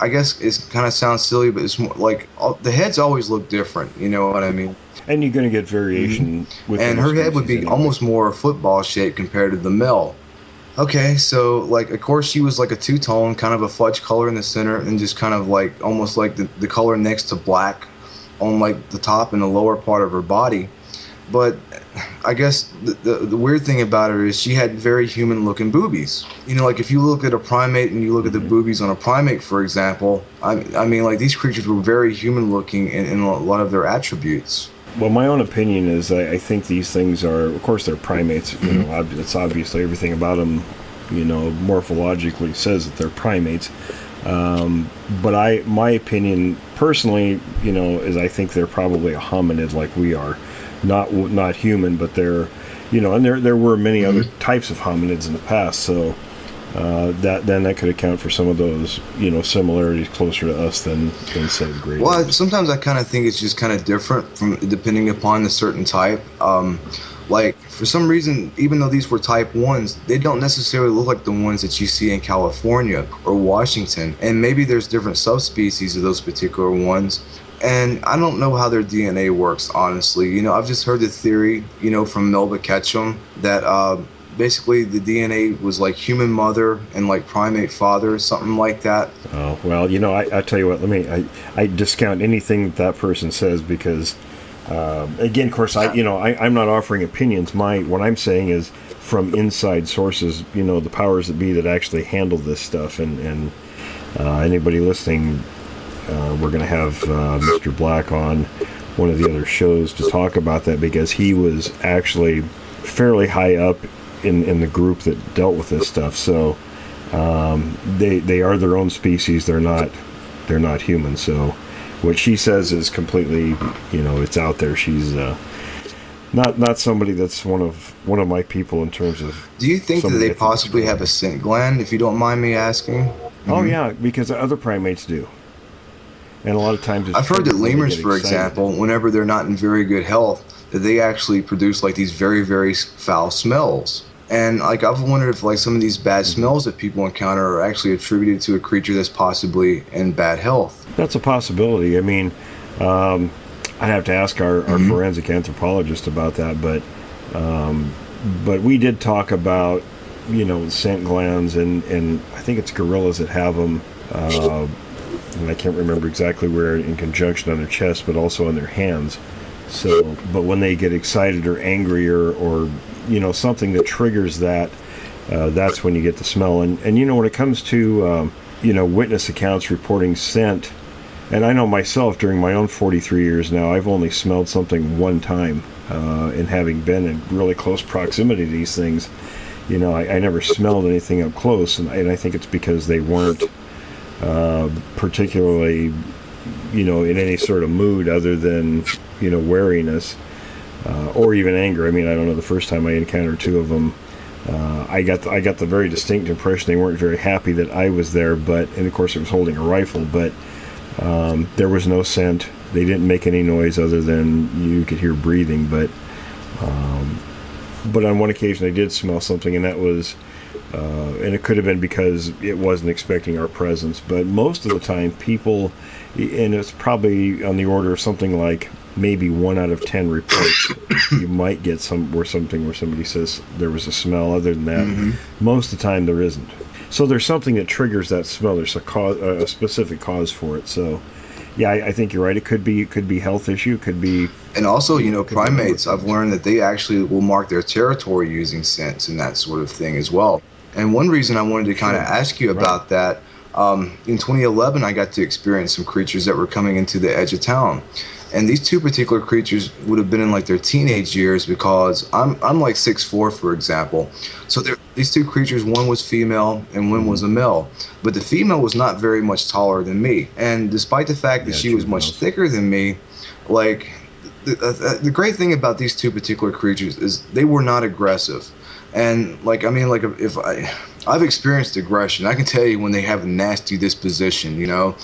guess it kind of sounds silly, but it's more like the heads always look different. You know what I mean? And you're going to get variation with. And her head would be almost more football shaped compared to the male. Okay, so like of course she was like a two-tone, kind of a fudge color in the center, and just kind of like almost like the color next to black on like the top and the lower part of her body. But I guess the weird thing about her is she had very human looking boobies. You know, like if you look at a primate and you look at the boobies on a primate, for example, I mean, like these creatures were very human looking in a lot of their attributes. Well, my own opinion is I think these things are, of course, they're primates. You know, it's obviously everything about them, you know, morphologically says that they're primates. But my opinion personally, you know, is I think they're probably a hominid like we are, not human, but they're, you know, and there were many other types of hominids in the past, so that could account for some of those, you know, similarities closer to us than say the great. Well, sometimes I kind of think it's just kind of different from depending upon the certain type. Like, for some reason, even though these were type 1s, they don't necessarily look like the ones that you see in California or Washington. And maybe there's different subspecies of those particular ones. And I don't know how their DNA works, honestly. You know, I've just heard the theory, you know, from Melba Ketchum that basically the DNA was like human mother and like primate father, something like that. Oh, well, you know, I tell you what, I discount anything that person says because... again, of course, I'm not offering opinions. What I'm saying is from inside sources, you know, the powers that be that actually handle this stuff. And anybody listening, we're going to have Mr. Black on one of the other shows to talk about that because he was actually fairly high up in the group that dealt with this stuff. So they are their own species. They're not human. So. What she says is completely, you know, it's out there. She's not somebody that's one of my people in terms of. Do you think that they possibly have a scent gland, if you don't mind me asking? Oh yeah, because other primates do, and a lot of times I've heard that lemurs, for example, whenever they're not in very good health, that they actually produce like these very, very foul smells. And like I've wondered if like some of these bad smells that people encounter are actually attributed to a creature that's possibly in bad health. That's a possibility. I mean, I'd have to ask our forensic anthropologist about that, but we did talk about, you know, scent glands, and I think it's gorillas that have them, and I can't remember exactly where in conjunction on their chest, but also on their hands. So, but when they get excited or angry or you know, something that triggers that, that's when you get the smell. And you know, when it comes to, you know, witness accounts reporting scent, and I know myself during my own 43 years now, I've only smelled something one time, and having been in really close proximity to these things, you know, I never smelled anything up close, and I think it's because they weren't particularly, you know, in any sort of mood other than, you know, wariness. Or even anger. I mean, I don't know. The first time I encountered two of them, I got the very distinct impression they weren't very happy that I was there. And of course, it was holding a rifle. But there was no scent. They didn't make any noise other than you could hear breathing. But on one occasion, I did smell something, and that was, and it could have been because it wasn't expecting our presence. But most of the time, people, and it's probably on the order of something like maybe 1 out of 10 reports you might get where somebody says there was a smell. Other than that, most of the time there isn't. So there's something that triggers that smell. There's a specific cause for it. So yeah, I think you're right. It could be health issue. It could be. And also, you know, primates, I've learned that they actually will mark their territory using scents and that sort of thing as well. And one reason I wanted to kind of ask you about that, in 2011, I got to experience some creatures that were coming into the edge of town. And these two particular creatures would have been in like their teenage years, because I'm like 6'4", for example. So these two creatures, one was female and one was a male. But the female was not very much taller than me. And despite the fact that she was much thicker than me, like the great thing about these two particular creatures is they were not aggressive. And like, I mean, like if I've experienced aggression, I can tell you when they have a nasty disposition, you know.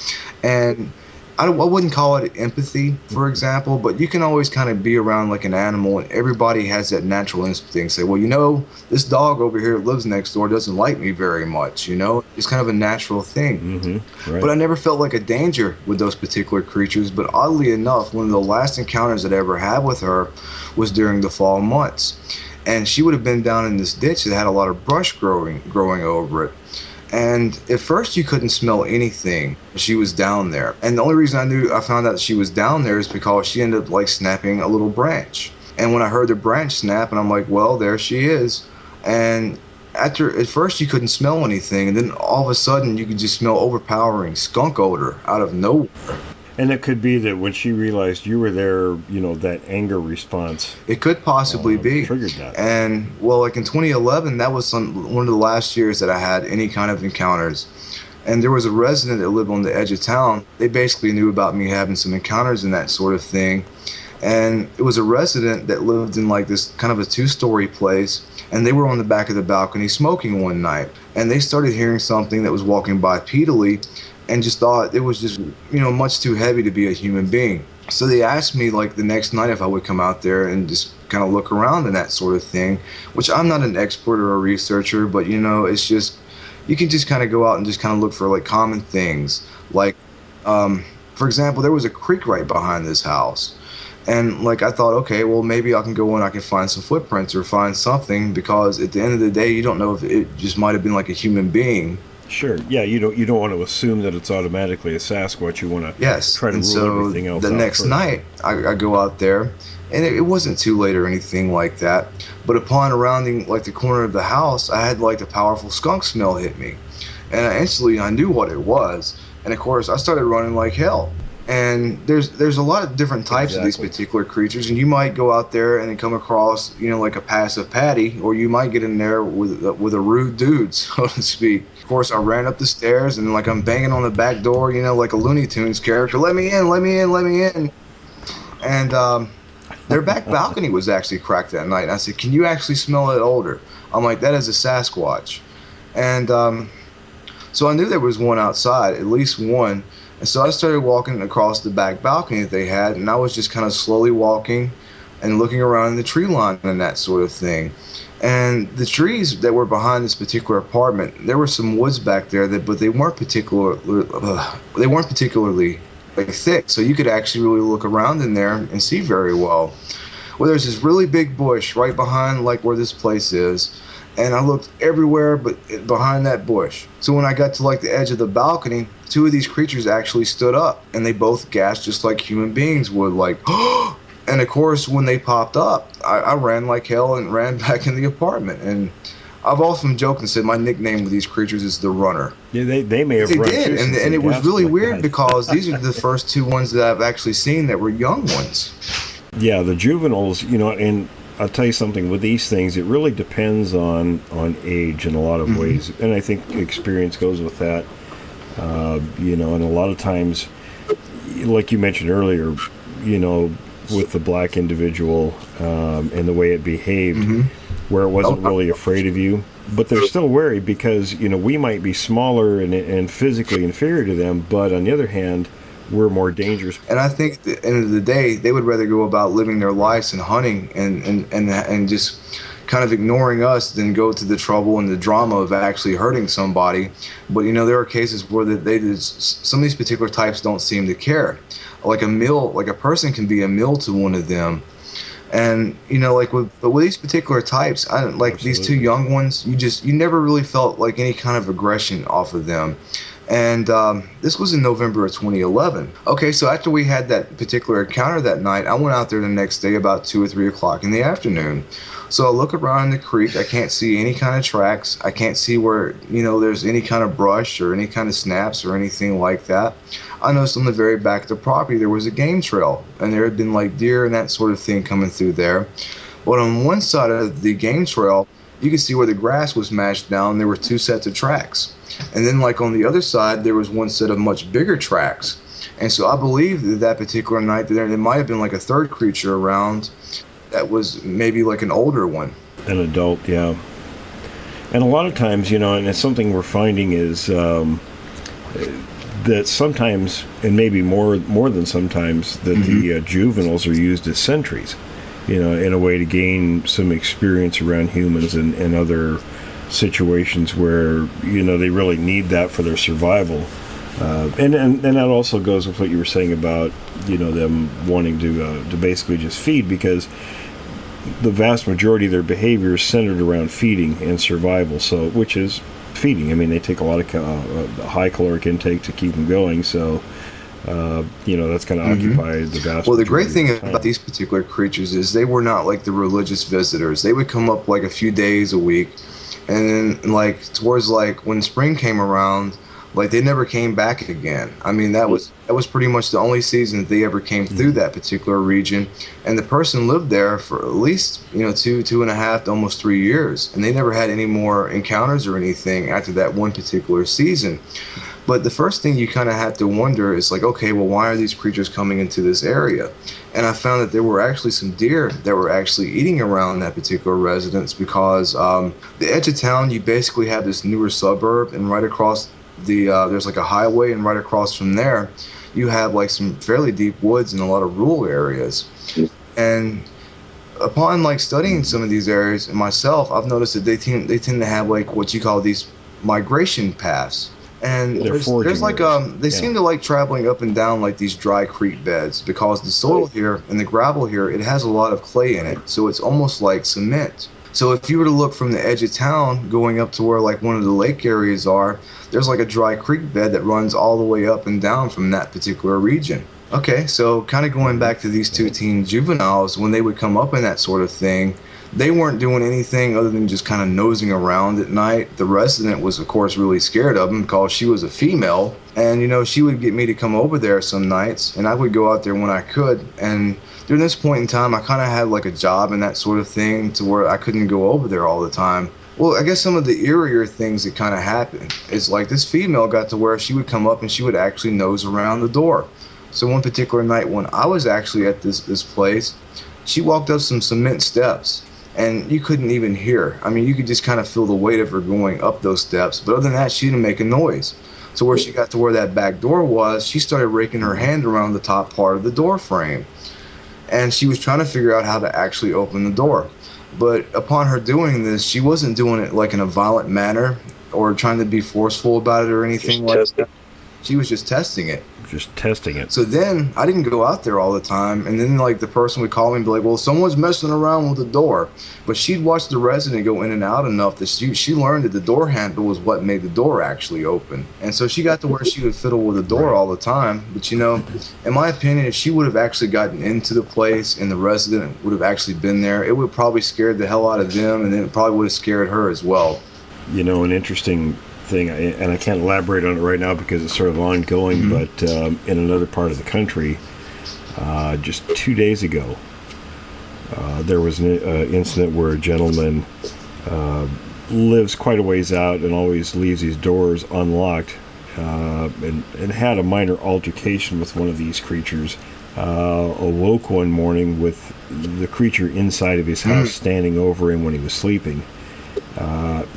And I wouldn't call it empathy, for example, but you can always kind of be around like an animal, and everybody has that natural instinct. Say, well, you know, this dog over here that lives next door doesn't like me very much, you know? It's kind of a natural thing. Right. But I never felt like a danger with those particular creatures. But oddly enough, one of the last encounters that I ever had with her was during the fall months. And she would have been down in this ditch that had a lot of brush growing over it. And at first you couldn't smell anything. She was down there. And the only reason I found out she was down there is because she ended up like snapping a little branch. And when I heard the branch snap, and I'm like, well, there she is. And at first you couldn't smell anything, and then all of a sudden you could just smell overpowering skunk odor out of nowhere. And it could be that when she realized you were there, that anger response. It could possibly be. Triggered that. And, well, like in 2011, that was one of the last years that I had any kind of encounters. And there was a resident that lived on the edge of town. They basically knew about me having some encounters and that sort of thing. And it was a resident that lived in like this kind of a 2-story place. And they were on the back of the balcony smoking one night. And they started hearing something that was walking bipedally, and just thought it was just, much too heavy to be a human being. So they asked me like the next night if I would come out there and just kind of look around and that sort of thing, which I'm not an expert or a researcher, but it's just, you can just kind of go out and just kind of look for like common things. Like, for example, there was a creek right behind this house. And like I thought, okay, well maybe I can go in, I can find some footprints or find something, because at the end of the day, you don't know if it just might have been like a human being. Sure. Yeah, you don't want to assume that it's automatically a Sasquatch. You want to try to rule everything else out. The next night, I go out there, and it wasn't too late or anything like that. But upon rounding like the corner of the house, I had like a powerful skunk smell hit me, and instantly I knew what it was. And of course, I started running like hell. And there's a lot of different types of these particular creatures, and you might go out there and come across like a passive patty, or you might get in there with a rude dude, so to speak. Of course, I ran up the stairs, and like I'm banging on the back door, like a Looney Tunes character. Let me in, let me in, let me in. And their back balcony was actually cracked that night. And I said, can you actually smell it odor? I'm like, that is a Sasquatch. And so I knew there was one outside, at least one. And so I started walking across the back balcony that they had, and I was just kind of slowly walking and looking around in the tree line and that sort of thing. And the trees that were behind this particular apartment, there were some woods back there, but they weren't particularly like thick, so you could actually really look around in there and see very well. Well, there's this really big bush right behind like where this place is, and I looked everywhere but behind that bush. So when I got to like the edge of the balcony, 2 of these creatures actually stood up, and they both gasped just like human beings would, like, and of course when they popped up, I ran like hell and ran back in the apartment. And I've often joked and said my nickname with these creatures is the Runner. Yeah, they may have they run did, too, and it was really like weird that. Because these are the first 2 ones that I've actually seen that were young ones. Yeah, the juveniles, and I'll tell you something, with these things, it really depends on age in a lot of ways, and I think experience goes with that. And a lot of times, like you mentioned earlier, with the black individual and the way it behaved, where it wasn't really afraid of you, but they're still wary because, we might be smaller and physically inferior to them, but on the other hand, we're more dangerous. And I think at the end of the day, they would rather go about living their lives and hunting and just kind of ignoring us than go to the trouble and the drama of actually hurting somebody. But there are cases where some of these particular types don't seem to care. Like a person can be a meal to one of them. And like with these particular types, these 2 young ones, you never really felt like any kind of aggression off of them. And this was in November of 2011. Okay, so after we had that particular encounter that night, I went out there the next day about 2 or 3 o'clock in the afternoon. So I look around the creek. I can't see any kind of tracks. I can't see where, there's any kind of brush or any kind of snaps or anything like that. I noticed on the very back of the property there was a game trail, and there had been like deer and that sort of thing coming through there. But on one side of the game trail, you could see where the grass was mashed down. There were 2 sets of tracks. And then like on the other side, there was one set of much bigger tracks. And so I believe that particular night there might have been like a 3rd creature around that was maybe like an older one. An adult, yeah. And a lot of times, and it's something we're finding is that sometimes, and maybe more than sometimes, that the juveniles are used as sentries, in a way to gain some experience around humans and other situations where, they really need that for their survival. And that also goes with what you were saying about, them wanting to basically just feed, because the vast majority of their behavior is centered around feeding and survival, so which is feeding. I mean, they take a lot of high caloric intake to keep them going, so that's going to occupy the vast. Well, the great majority thing of the about time. these particular creatures is they were not like the religious visitors. They would come up like a few days a week, and then like towards like when spring came around, like they never came back again. I mean, that was pretty much the only season that they ever came through that particular region, and the person lived there for at least 2.5 to almost 3 years, and they never had any more encounters or anything after that one particular season. But the first thing you kind of have to wonder is like, okay, well, why are these creatures coming into this area? And I found that there were actually some deer that were actually eating around that particular residence because the edge of town, you basically have this newer suburb, and right across there's like a highway, and right across from there, you have like some fairly deep woods and a lot of rural areas. And upon like studying some of these areas and myself, I've noticed that they tend to have like what you call these migration paths. And there's like they seem to like traveling up and down like these dry creek beds because the soil here and the gravel here, it has a lot of clay in it, so it's almost like cement. So if you were to look from the edge of town going up to where like one of the lake areas are, there's like a dry creek bed that runs all the way up and down from that particular region. Okay, so kind of going back to these two teen juveniles, when they would come up in that sort of thing, they weren't doing anything other than just kind of nosing around at night. The resident was, of course, really scared of them because she was a female. And, she would get me to come over there some nights, and I would go out there when I could. And during this point in time, I kind of had like a job and that sort of thing to where I couldn't go over there all the time. Well, I guess some of the eerier things that kind of happened is like this female got to where she would come up and she would actually nose around the door. So one particular night when I was actually at this place, she walked up some cement steps. And you couldn't even hear. I mean, you could just kind of feel the weight of her going up those steps. But other than that, she didn't make a noise. So where she got to where that back door was, she started raking her hand around the top part of the door frame. And she was trying to figure out how to actually open the door. But upon her doing this, she wasn't doing it like in a violent manner or trying to be forceful about it or anything like that. She was just testing it. Just testing it. So then I didn't go out there all the time, and then like the person would call me and be like, well, someone's messing around with the door. But she'd watch the resident go in and out enough that she learned that the door handle was what made the door actually open. And so she got to where she would fiddle with the door all the time. But in my opinion, if she would have actually gotten into the place and the resident would have actually been there, it would have probably scared the hell out of them, and then it probably would have scared her as well. An interesting thing, and I can't elaborate on it right now because it's sort of ongoing, but in another part of the country, just 2 days ago, there was an incident where a gentleman lives quite a ways out and always leaves these doors unlocked, and had a minor altercation with one of these creatures. Awoke one morning with the creature inside of his house standing over him when he was sleeping.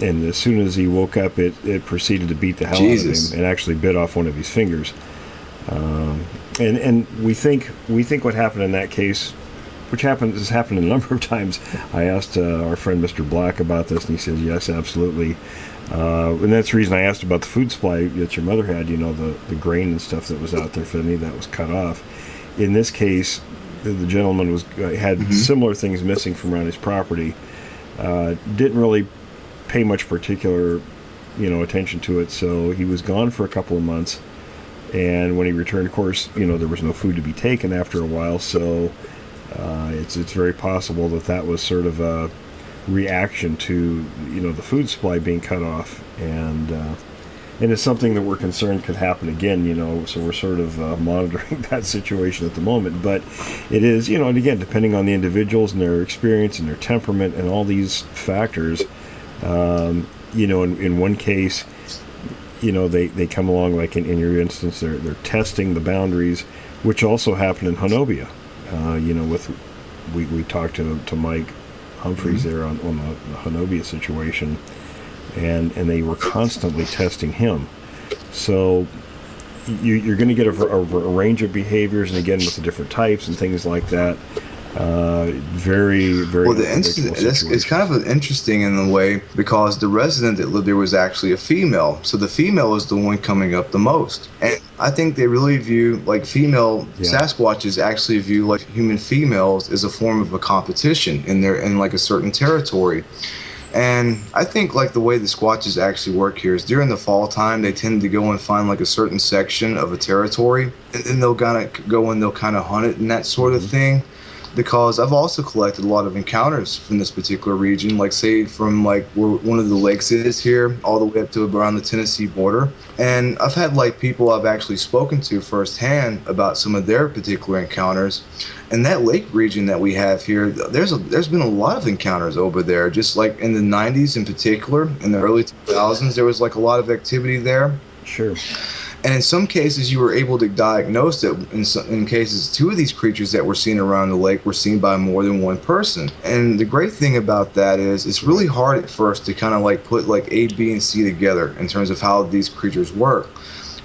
And as soon as he woke up, it proceeded to beat the hell out of him and actually bit off one of his fingers. And we think what happened in that case, which has happened a number of times. I asked our friend Mr. Black about this, and he says yes, absolutely. And that's the reason I asked about the food supply that your mother had. The grain and stuff that was out there for me that was cut off. In this case, the gentleman had similar things missing from around his property. Didn't really pay much particular, attention to it. So he was gone for a couple of months, and when he returned, of course, there was no food to be taken after a while. So it's very possible that was sort of a reaction to the food supply being cut off, and it's something that we're concerned could happen again. So we're sort of monitoring that situation at the moment. But it is, and again, depending on the individuals and their experience and their temperament and all these factors, in one case, they come along, like in your instance, they're testing the boundaries, which also happened in Honobia. We talked to Mike Humphreys there on the Honobia situation, and they were constantly testing him. So you're going to get a range of behaviors, and again with the different types and things like that. Very, very well. It's kind of interesting in a way because the resident that lived there was actually a female, so the female is the one coming up the most. And I think they really view like female Sasquatches actually view like human females as a form of a competition in like a certain territory. And I think like the way the Squatches actually work here is during the fall time, they tend to go and find like a certain section of a territory, and then they'll kind of go and they'll kind of hunt it and that sort of thing. Because I've also collected a lot of encounters from this particular region, like say from like where one of the lakes is here, all the way up to around the Tennessee border. And I've had like people I've actually spoken to firsthand about some of their particular encounters. And that lake region that we have here, there's been a lot of encounters over there. Just like in the 90s in particular, in the early 2000s, there was like a lot of activity there. Sure. And in some cases, you were able to diagnose that in cases, two of these creatures that were seen around the lake were seen by more than one person. And the great thing about that is it's really hard at first to kind of like put like A, B, and C together in terms of how these creatures work.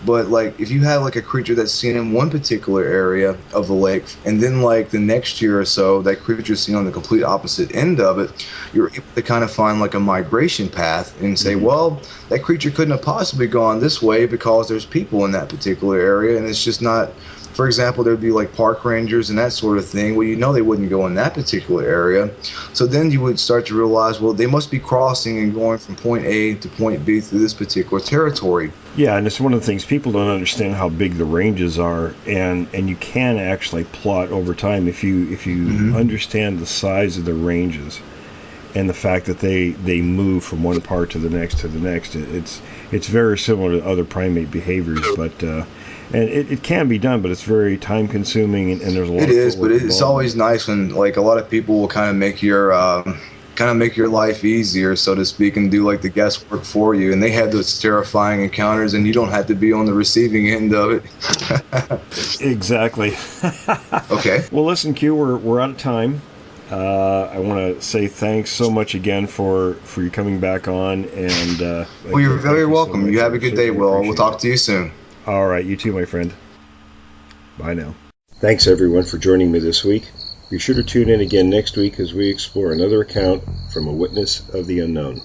But like if you have like a creature that's seen in one particular area of the lake, and then like the next year or so that creature is seen on the complete opposite end of it, you're able to kind of find like a migration path and say, well, that creature couldn't have possibly gone this way because there's people in that particular area, and it's just not. For example, there'd be like park rangers and that sort of thing. Well, you know they wouldn't go in that particular area. So then you would start to realize, well, they must be crossing and going from point A to point B through this particular territory. Yeah, and it's one of the things people don't understand how big the ranges are, and you can actually plot over time if you understand the size of the ranges and the fact that they move from one part to the next. It's very similar to other primate behaviors, but. And it can be done, but it's very time consuming, and there's a lot. It is, but it's always nice when like a lot of people will kind of make your life easier, so to speak, and do like the guesswork for you. And they have those terrifying encounters, and you don't have to be on the receiving end of it. Exactly. Okay. Well, listen, Q, we're out of time. I want to say thanks so much again for you coming back on, and well, you're very welcome. You have a good day, Will. We'll talk to you soon. All right, you too, my friend. Bye now. Thanks, everyone, for joining me this week. Be sure to tune in again next week as we explore another account from a witness of the unknown.